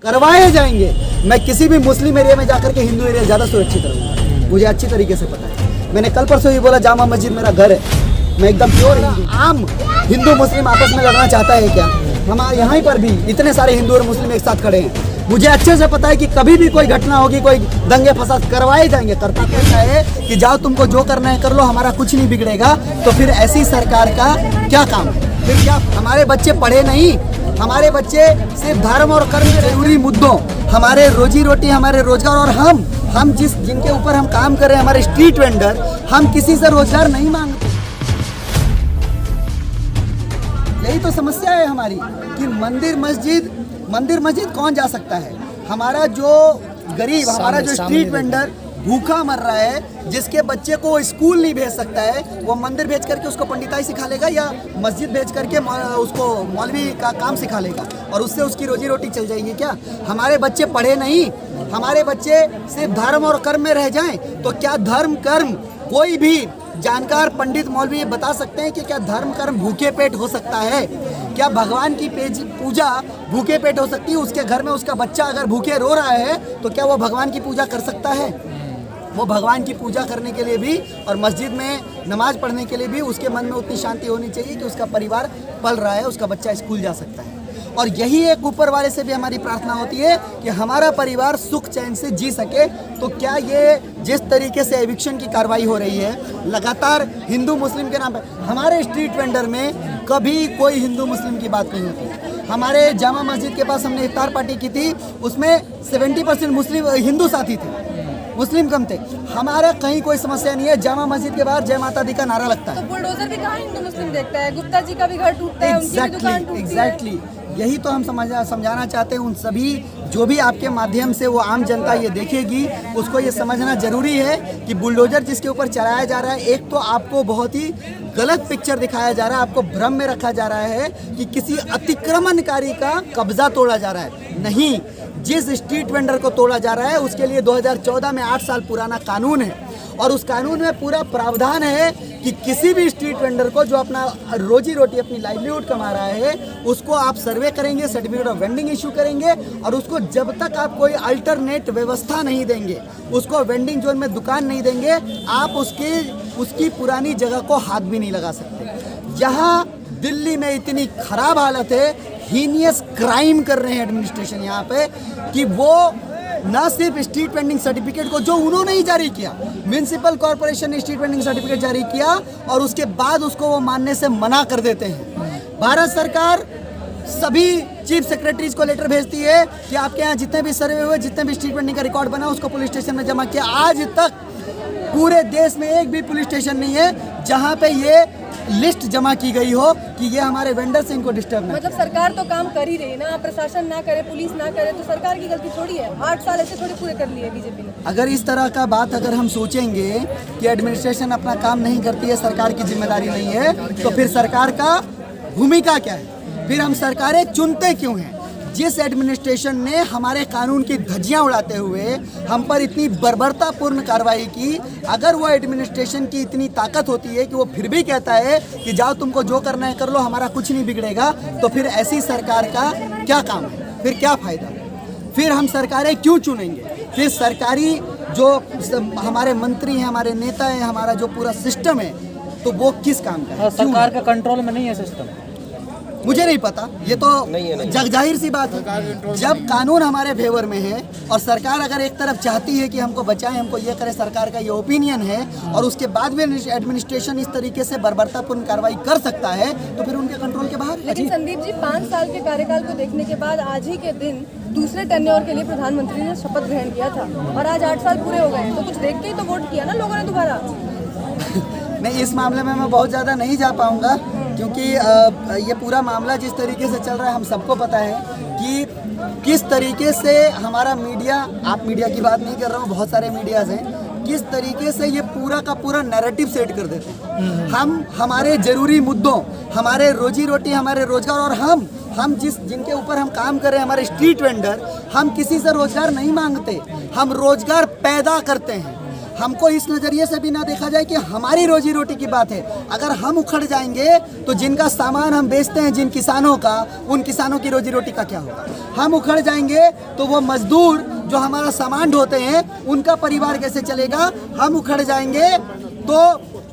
करवाए जाएंगे। मैं किसी भी मुस्लिम एरिया में जाकर के हिंदू एरिया ज़्यादा सुरक्षित रहूँगा, मुझे अच्छी तरीके से पता है। मैंने कल परसों ही बोला जामा मस्जिद मेरा घर है, मैं एकदम प्योर हिंदू। आम हिंदू मुस्लिम आपस में लड़ना चाहता है क्या? हमारे यहाँ पर भी इतने सारे हिंदू और मुस्लिम एक साथ खड़े हैं। मुझे अच्छे से पता है कि कभी भी कोई घटना होगी, कोई दंगे फसाद करवाए जाएंगे। करता कैसा है कि जाओ तुमको जो करना है कर लो, हमारा कुछ नहीं बिगड़ेगा। तो फिर ऐसी सरकार का क्या काम है? फिर क्या हमारे बच्चे पढ़े नहीं? हमारे बच्चे सिर्फ धर्म और कर्म जरूरी मुद्दों, हमारे रोजी रोटी, हमारे रोजगार और हम जिनके ऊपर हम काम कर रहे हैं, हमारे स्ट्रीट वेंडर, हम किसी से रोजगार नहीं मांगते। यही तो समस्या है हमारी कि मंदिर मस्जिद कौन जा सकता है? हमारा जो गरीब, हमारा जो स्ट्रीट वेंडर भूखा मर रहा है, जिसके बच्चे को स्कूल नहीं भेज सकता है, वो मंदिर भेज करके उसको पंडिताई सिखा लेगा या मस्जिद भेज करके उसको मौलवी का काम सिखा लेगा और उससे उसकी रोजी रोटी चल जाएगी क्या? हमारे बच्चे पढ़े नहीं, हमारे बच्चे सिर्फ धर्म और कर्म में रह जाएं, तो क्या धर्म कर्म कोई भी जानकार पंडित मौलवी ये बता सकते हैं कि क्या धर्म कर्म भूखे पेट हो सकता है? क्या भगवान की पूजा भूखे पेट हो सकती है? उसके घर में उसका बच्चा अगर भूखे रो रहा है तो क्या वो भगवान की पूजा कर सकता है? वो भगवान की पूजा करने के लिए भी और मस्जिद में नमाज पढ़ने के लिए भी उसके मन में उतनी शांति होनी चाहिए कि उसका परिवार पल रहा है, उसका बच्चा स्कूल जा सकता है। और यही एक ऊपर वाले से भी हमारी प्रार्थना होती है कि हमारा परिवार सुख चैन से जी सके। तो क्या ये जिस तरीके से एविक्शन की कार्रवाई हो रही है लगातार हिंदू मुस्लिम के नाम पर, हमारे स्ट्रीट वेंडर में कभी कोई हिंदू मुस्लिम की बात नहीं होती। हमारे जामा मस्जिद के पास हमने इफ्तार पार्टी की थी, उसमें 70% मुस्लिम हिंदू साथी थे, मुस्लिम कम थे। हमारा कहीं कोई समस्या नहीं है। जामा मस्जिद के बाहर जय माता दी का नारा लगता है। तो बुलडोजर भी कहाँ हिंदू मुस्लिम देखता है? गुप्ता जी का भी घर टूटता है, उनकी भी दुकान टूटती है। यही तो हम समझाना चाहते हैं उन सभी जो भी आपके माध्यम से वो आम जनता ये देखेगी, उसको ये समझना जरूरी है कि बुलडोजर जिसके ऊपर चलाया जा रहा है, एक तो आपको बहुत ही गलत पिक्चर दिखाया जा रहा है, आपको भ्रम में रखा जा रहा है कि किसी अतिक्रमणकारी का कब्जा तोड़ा जा रहा है। नहीं, जिस स्ट्रीट वेंडर को तोड़ा जा रहा है उसके लिए 2014 में 8 साल पुराना कानून है और उस कानून में पूरा प्रावधान है कि किसी भी स्ट्रीट वेंडर को जो अपना रोजी रोटी, अपनी लाइवलीहुड कमा रहा है, उसको आप सर्वे करेंगे, सर्टिफिकेट ऑफ वेंडिंग इशू करेंगे और उसको जब तक आप कोई अल्टरनेट व्यवस्था नहीं देंगे, उसको वेंडिंग जोन में दुकान नहीं देंगे, आप उसकी पुरानी जगह को हाथ भी नहीं लगा सकते। यहाँ दिल्ली में इतनी खराब हालत है, हीनियस क्राइम कर रहे हैं एडमिनिस्ट्रेशन यहाँ पे कि वो ना सिर्फ स्ट्रीट वेंडिंग सर्टिफिकेट को जो उन्होंने ही जारी किया, म्युनिसिपल कॉर्पोरेशन ने स्ट्रीट वेंडिंग सर्टिफिकेट जारी किया और उसके बाद उसको वो मानने से मना कर देते हैं। भारत सरकार सभी चीफ सेक्रेटरीज को लेटर भेजती है कि आपके यहाँ जितने भी सर्वे हुए, जितने भी स्ट्रीट वेंडिंग का रिकॉर्ड बना, उसको पुलिस स्टेशन में जमा किया। आज तक पूरे देश में एक भी पुलिस स्टेशन नहीं है जहाँ पे ये लिस्ट जमा की गई हो कि ये हमारे वेंडर से इनको डिस्टर्ब नहीं। मतलब सरकार तो काम कर ही रही है ना, प्रशासन ना करे, पुलिस ना करे, तो सरकार की गलती थोड़ी है। 8 साल ऐसे थोड़ी पूरे कर लिए बीजेपी ने। अगर इस तरह का बात अगर हम सोचेंगे कि एडमिनिस्ट्रेशन अपना काम नहीं करती है, सरकार की जिम्मेदारी नहीं है, तो फिर सरकार का भूमिका क्या है? फिर हम सरकारें चुनते क्यों हैं? जिस एडमिनिस्ट्रेशन ने हमारे कानून की धज्जियां उड़ाते हुए हम पर इतनी बर्बरतापूर्ण कार्रवाई की, अगर वो एडमिनिस्ट्रेशन की इतनी ताकत होती है कि वो फिर भी कहता है कि जाओ तुमको जो करना है कर लो, हमारा कुछ नहीं बिगड़ेगा, तो फिर ऐसी सरकार का क्या काम है? फिर क्या फायदा? फिर हम सरकारें क्यों चुनेंगे? फिर सरकारी जो हमारे मंत्री हैं, हमारे नेता हैं, हमारा जो पूरा सिस्टम है, तो वो किस काम का है? सरकार का कंट्रोल में नहीं है सिस्टम। मुझे नहीं पता, ये तो जग जाहिर सी बात है। जब कानून हमारे फेवर में है और सरकार अगर एक तरफ चाहती है कि हमको बचाएं, हमको ये करे, सरकार का ये ओपिनियन है, और उसके बाद भी एडमिनिस्ट्रेशन इस तरीके से बर्बरतापूर्ण कार्रवाई कर सकता है, तो फिर उनके कंट्रोल के बाहर। लेकिन संदीप जी, 5 साल के कार्यकाल को देखने के बाद आज ही के दिन दूसरे टेन्योर के लिए प्रधानमंत्री ने शपथ ग्रहण किया था और आज 8 साल पूरे हो गए, तो कुछ देख के ही तो वोट किया ना लोगों ने दोबारा। नहीं, इस मामले में मैं बहुत ज़्यादा नहीं जा पाऊंगा क्योंकि ये पूरा मामला जिस तरीके से चल रहा है, हम सबको पता है कि किस तरीके से हमारा मीडिया, आप मीडिया की बात नहीं कर रहा हूँ, बहुत सारे मीडियाज़ हैं, किस तरीके से ये पूरा का पूरा नैरेटिव सेट कर देते हैं। हम हमारे ज़रूरी मुद्दों, हमारे रोजी रोटी, हमारे रोजगार और हम जिनके ऊपर हम काम कर रहे हैं, हमारे स्ट्रीट वेंडर, हम किसी से रोजगार नहीं मांगते, हम रोजगार पैदा करते हैं। हमको इस नज़रिए से भी ना देखा जाए कि हमारी रोजी रोटी की बात है। अगर हम उखड़ जाएंगे तो जिनका सामान हम बेचते हैं जिन किसानों का, उन किसानों की रोजी रोटी का क्या होगा? हम उखड़ जाएंगे तो वो मजदूर जो हमारा सामान ढोते हैं उनका परिवार कैसे चलेगा? हम उखड़ जाएंगे तो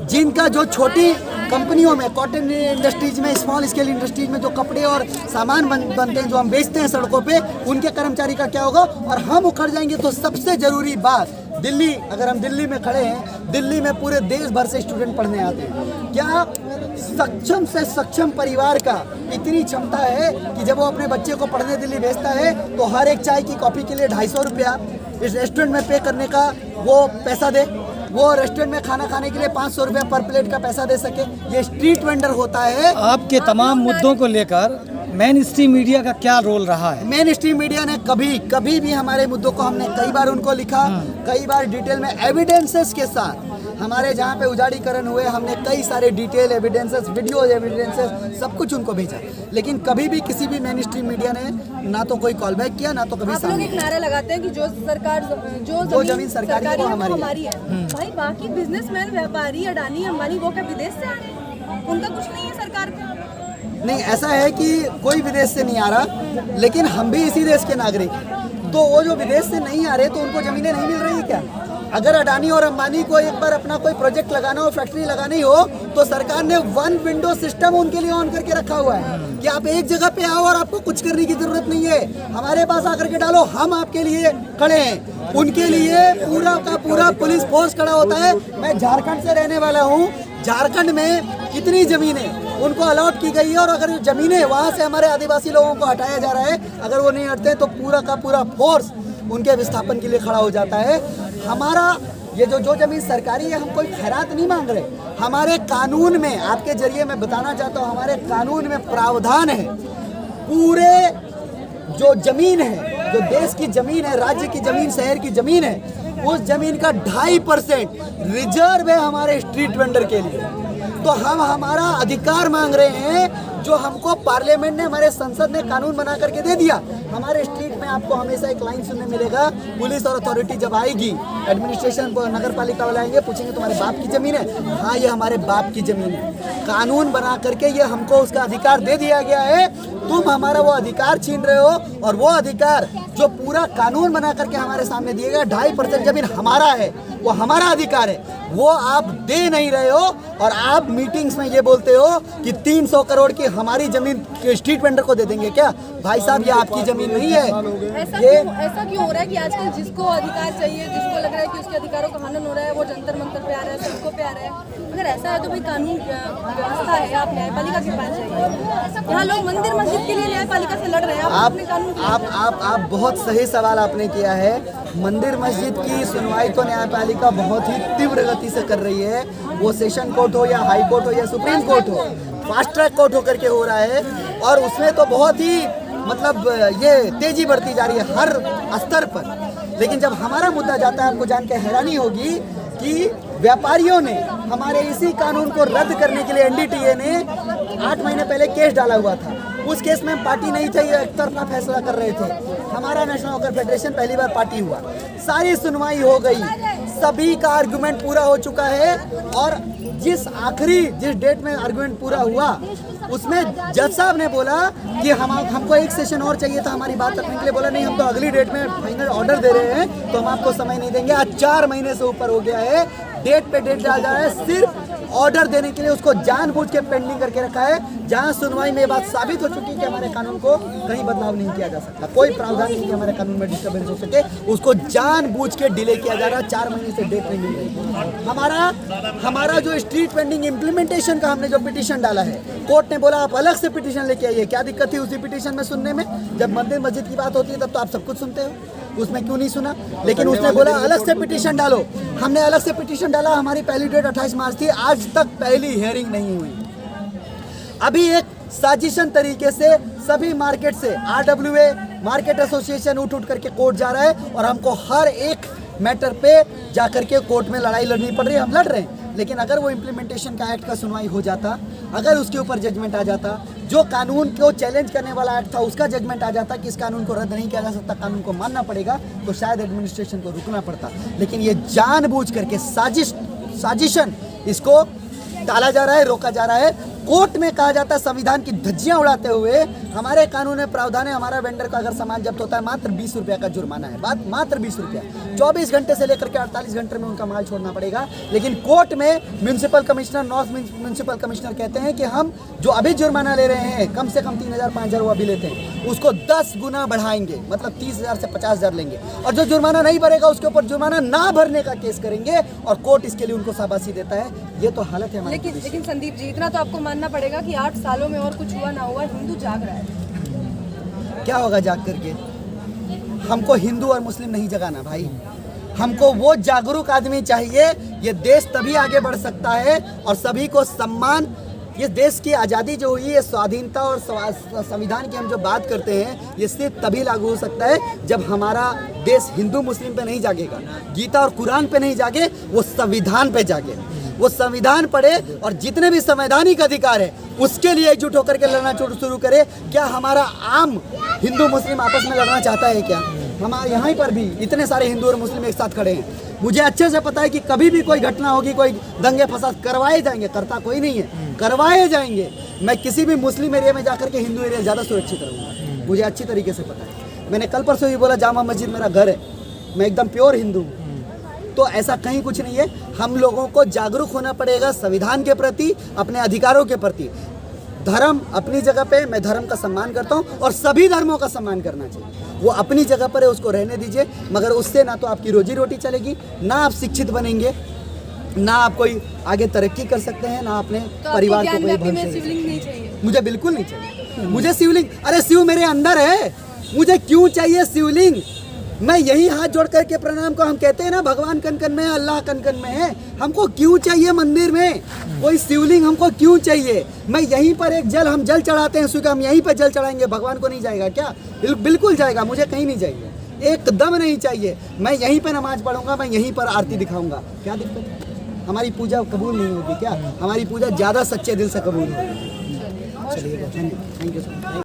जिनका जो छोटी कंपनियों में, कॉटन इंडस्ट्रीज में, स्मॉल स्केल इंडस्ट्रीज में जो कपड़े और सामान बनते हैं जो हम बेचते हैं सड़कों पे, उनके कर्मचारी का क्या होगा? और हम उखड़ जाएंगे तो सबसे ज़रूरी बात, दिल्ली, अगर हम दिल्ली में खड़े हैं, दिल्ली में पूरे देश भर से स्टूडेंट पढ़ने आते हैं। क्या सक्षम से सक्षम परिवार का इतनी क्षमता है कि जब वो अपने बच्चे को पढ़ने दिल्ली भेजता है तो हर एक चाय की कॉफ़ी के लिए 250 रुपया इस रेस्टोरेंट में पे करने का वो पैसा दे, वो रेस्टोरेंट में खाना खाने के लिए 500 रुपया पर प्लेट का पैसा दे सके? ये स्ट्रीट वेंडर होता है। आपके तमाम मुद्दों को लेकर मेन स्ट्रीम मीडिया का क्या रोल रहा है? मेन स्ट्रीम मीडिया ने कभी भी हमारे मुद्दों को, हमने कई बार उनको लिखा, कई बार डिटेल में एविडेंसेस के साथ, हमारे जहाँ पे उजाड़ीकरण हुए हमने कई सारे डिटेल एविडेंसेस, वीडियो एविडेंसेस, सब कुछ उनको भेजा, लेकिन कभी भी किसी भी मेन स्ट्रीम मीडिया ने ना तो कोई कॉल बैक किया, ना तो कभी आप लोग एक नारा लगाते हैं कि जो सरकार, जो जमीन सरकारी है वो हमारी है। भाई बाकी बिजनेसमैन, व्यापारी, अडानी, अंबानी, वो क्या विदेश से आ रहे हैं? उनका कुछ नहीं है सरकार पे। नहीं, ऐसा है कि कोई विदेश से नहीं आ रहा, लेकिन हम भी इसी देश के नागरिक हैं। तो वो जो विदेश से नहीं आ रहे तो उनको ज़मीनें नहीं मिल रही क्या? अगर अडानी और अंबानी को एक बार अपना कोई प्रोजेक्ट लगाना हो, फैक्ट्री लगानी हो, तो सरकार ने 1 विंडो सिस्टम उनके लिए ऑन करके रखा हुआ है कि आप एक जगह पे आओ और आपको कुछ करने की जरूरत नहीं है, हमारे पास आकर के डालो, हम आपके लिए खड़े हैं। उनके लिए पूरा का पूरा पुलिस फोर्स खड़ा होता है। मैं झारखंड से रहने वाला हूँ, झारखंड में कितनी ज़मीनें उनको अलॉट की गई है, और अगर ज़मीनें वहाँ से हमारे आदिवासी लोगों को हटाया जा रहा है, अगर वो नहीं हटते तो पूरा का पूरा फोर्स उनके विस्थापन के लिए खड़ा हो जाता है। हमारा ये जो ज़मीन सरकारी है, हम कोई खैरात नहीं मांग रहे। हमारे कानून में, आपके जरिए मैं बताना चाहता हूँ, हमारे कानून में प्रावधान है, पूरे जो ज़मीन है, जो देश की ज़मीन है, राज्य की ज़मीन, शहर की ज़मीन है, उस ज़मीन का 2.5% रिजर्व है हमारे स्ट्रीट वेंडर के लिए। तो हम हमारा अधिकार मांग रहे हैं जो हमको पार्लियामेंट ने, हमारे संसद ने कानून बना करके दे दिया। हमारे स्ट्रीट में आपको हमेशा एक लाइन सुनने मिलेगा, पुलिस और अथॉरिटी जब आएगी, एडमिनिस्ट्रेशन को, नगर पालिका वाले आएंगे, पूछेंगे तुम्हारे बाप की ज़मीन है? हाँ, ये हमारे बाप की ज़मीन है। कानून बना करके ये हमको उसका अधिकार दे दिया गया है, तुम हमारा वो अधिकार छीन रहे हो, और वो अधिकार जो पूरा कानून बना करके हमारे सामने दिया गया, 2.5% ज़मीन हमारा है, वो हमारा अधिकार है, वो आप दे नहीं रहे हो। और आप मीटिंग्स में ये बोलते हो कि 300 करोड़ की हमारी ज़मीन स्ट्रीट वेंडर को दे देंगे क्या? भाई साहब, ये आपकी ज़मीन नहीं है। ऐसा क्यों हो रहा है कि आजकल जिसको अधिकार चाहिए, जिसको लग रहा है कि उसके अधिकारों का हनन हो रहा है, वो जंतर मंतर पे आ रहा है, सड़कों पे आ रहा है? अगर ऐसा है तो भाई कानून व्यवस्था है, आप न्यायपालिका के पास जाइए। यहाँ लोग मंदिर मस्जिद के लिए न्यायपालिका से लड़ रहे हैं, आप अपने कानून आप बहुत सही सवाल आपने किया है। मंदिर मस्जिद की सुनवाई तो न्यायपालिका बहुत ही तीव्र गति से कर रही है, वो सेशन कोर्ट हो या हाई कोर्ट हो या सुप्रीम कोर्ट हो, फास्ट ट्रैक कोर्ट होकर के हो रहा है, और उसमें तो बहुत ही मतलब ये तेजी बढ़ती जा रही है हर स्तर पर। लेकिन जब हमारा मुद्दा जाता है, आपको जान के हैरानी होगी कि व्यापारियों ने हमारे इसी कानून को रद्द करने के लिए एनडीटीए ने 8 महीने पहले केस डाला हुआ था। उस केस में पार्टी नहीं थे, ये एक तरफा फैसला कर रहे थे। हमारा नेशनल हॉकी फेडरेशन पहली बार पार्टी हुआ, सारी सुनवाई हो गई, सभी का आर्गुमेंट पूरा हो चुका है, और जिस डेट में आर्गुमेंट पूरा हुआ, उसमें जज साहब ने बोला कि हमको एक सेशन और चाहिए था हमारी बात रखने के लिए। बोला नहीं, हम तो अगली डेट में फाइनल ऑर्डर दे रहे हैं, तो हम आपको समय नहीं देंगे। आज 4 महीने से ऊपर हो गया है, डेट पे डेट डाल जा रहा है, सिर्फ ऑर्डर देने के लिए उसको जानबूझ के पेंडिंग करके रखा है। जहां सुनवाई में बात साबित हो चुकी है कि हमारे कानून को कहीं बदलाव नहीं किया जा सकता, कोई प्रावधान नहीं कि हमारे कानून में डिस्टर्बेंस हो सके, उसको जानबूझ के डिले किया जा रहा है। 4 महीने से डेट नहीं मिल रही। हमारा जो स्ट्रीट वेंडिंग इम्प्लीमेंटेशन का हमने जो पिटीशन डाला है, कोर्ट ने बोला आप अलग से पिटीशन लेके आइए। क्या दिक्कत थी उसी पिटीशन में सुनने में? जब मंदिर मस्जिद की बात होती है तब तो आप सब कुछ सुनते हो, उसमें क्यों नहीं सुना? लेकिन उसने बोला अलग से पिटीशन डालो। हमने अलग से पिटीशन डाला, हमारी पहली डेट 28 मार्च थी, आज तक पहली हियरिंग नहीं हुई। अभी एक साजिशन तरीके से सभी मार्केट से RWA मार्केट एसोसिएशन उठ करके कोर्ट जा रहा है, और हमको हर एक मैटर पे जाकर के कोर्ट में लड़ाई लड़नी पड़ रही है। हम लड़ रहे हैं, लेकिन अगर वो इम्प्लीमेंटेशन का एक्ट का सुनवाई हो जाता, अगर उसके ऊपर जजमेंट आ जाता, जो कानून को चैलेंज करने वाला एक्ट था उसका जजमेंट आ जाता कि इस कानून को रद्द नहीं किया जा सकता, कानून को मानना पड़ेगा, तो शायद एडमिनिस्ट्रेशन को रुकना पड़ता। लेकिन ये जानबूझ करके साजिशन इसको टाला जा रहा है, रोका जा रहा है। कोर्ट में कहा जाता है संविधान की धज्जियां उड़ाते हुए हमारे कानून में प्रावधान है, हमारा वेंडर का अगर सामान जब्त होता है मात्र 20 रुपया का जुर्माना है, बात मात्र 20 रुपया, 24 घंटे से लेकर के 48 घंटे में उनका माल छोड़ना पड़ेगा। लेकिन कोर्ट में municipal commissioner, north municipal commissioner कहते हैं कि हम जो अभी जुर्माना ले रहे हैं, कम से कम 3000 5000 वो अभी लेते हैं, उसको 10 गुना बढ़ाएंगे, मतलब 30,000 से 50,000 लेंगे, और जो जुर्माना नहीं भरेगा उसके ऊपर जुर्माना ना भरने का केस करेंगे, और कोर्ट इसके लिए उनको शाबाशी देता है। ये तो हालत है हमारी। लेकिन संदीप जी, इतना तो आपको मानना पड़ेगा कि 8 सालों में और कुछ हुआ ना हुआ, हिंदू जाग रहा है। क्या होगा जाग करके? हमको हिंदू और मुस्लिम नहीं जगाना भाई, हमको वो जागरूक आदमी चाहिए। ये देश तभी आगे बढ़ सकता है और सभी को सम्मान, ये देश की आज़ादी जो हुई है, स्वाधीनता और संविधान की हम जो बात करते हैं, ये सिर्फ तभी लागू हो सकता है जब हमारा देश हिंदू मुस्लिम पे नहीं जागेगा, गीता और कुरान पे नहीं जागे, वो संविधान पे जागे, वो संविधान पढ़े और जितने भी संवैधानिक अधिकार है उसके लिए एकजुट होकर के लड़ना शुरू करे। क्या हमारा आम हिंदू मुस्लिम आपस में लड़ना चाहता है क्या? हमारे यहाँ पर भी इतने सारे हिंदू और मुस्लिम एक साथ खड़े हैं। मुझे अच्छे से पता है कि कभी भी कोई घटना होगी, कोई दंगे फसाद करवाए जाएंगे, करता कोई नहीं है, करवाए जाएंगे। मैं किसी भी मुस्लिम एरिया में जाकर के हिंदू एरिया ज़्यादा सुरक्षित रहूँगा, मुझे अच्छी तरीके से पता है। मैंने कल परसों ही बोला जामा मस्जिद मेरा घर है, मैं एकदम प्योर हिंदू हूँ। तो ऐसा कहीं कुछ नहीं है। हम लोगों को जागरूक होना पड़ेगा संविधान के प्रति, अपने अधिकारों के प्रति। धर्म अपनी जगह पे, मैं धर्म का सम्मान करता हूँ और सभी धर्मों का सम्मान करना चाहिए। वो अपनी जगह पर है, उसको रहने दीजिए, मगर उससे ना तो आपकी रोजी रोटी चलेगी, ना आप शिक्षित बनेंगे, ना आप कोई आगे तरक्की कर सकते हैं, ना अपने परिवार को कोई भविष्य। शिवलिंग नहीं चाहिए? मुझे बिल्कुल नहीं चाहिए। मुझे शिवलिंग, अरे शिव मेरे अंदर है, मुझे क्यों चाहिए शिवलिंग? मैं यही हाथ जोड़ करके प्रणाम को, हम कहते हैं ना भगवान कन कन में है, अल्लाह कन कन में है, हमको क्यों चाहिए मंदिर में कोई शिवलिंग? हमको क्यों चाहिए? मैं यहीं पर एक जल, हम जल चढ़ाते हैं सुबह, हम यहीं पर जल चढ़ाएंगे, भगवान को नहीं जाएगा क्या? बिल्कुल जाएगा, मुझे कहीं नहीं चाहिए, एकदम नहीं चाहिए। मैं यहीं पर नमाज पढ़ूंगा, मैं यहीं पर आरती दिखाऊंगा, क्या दिक्कत है? हमारी पूजा कबूल नहीं होगी क्या? हमारी पूजा ज़्यादा सच्चे दिल से कबूल होगी। चलिए, थैंक यू सर।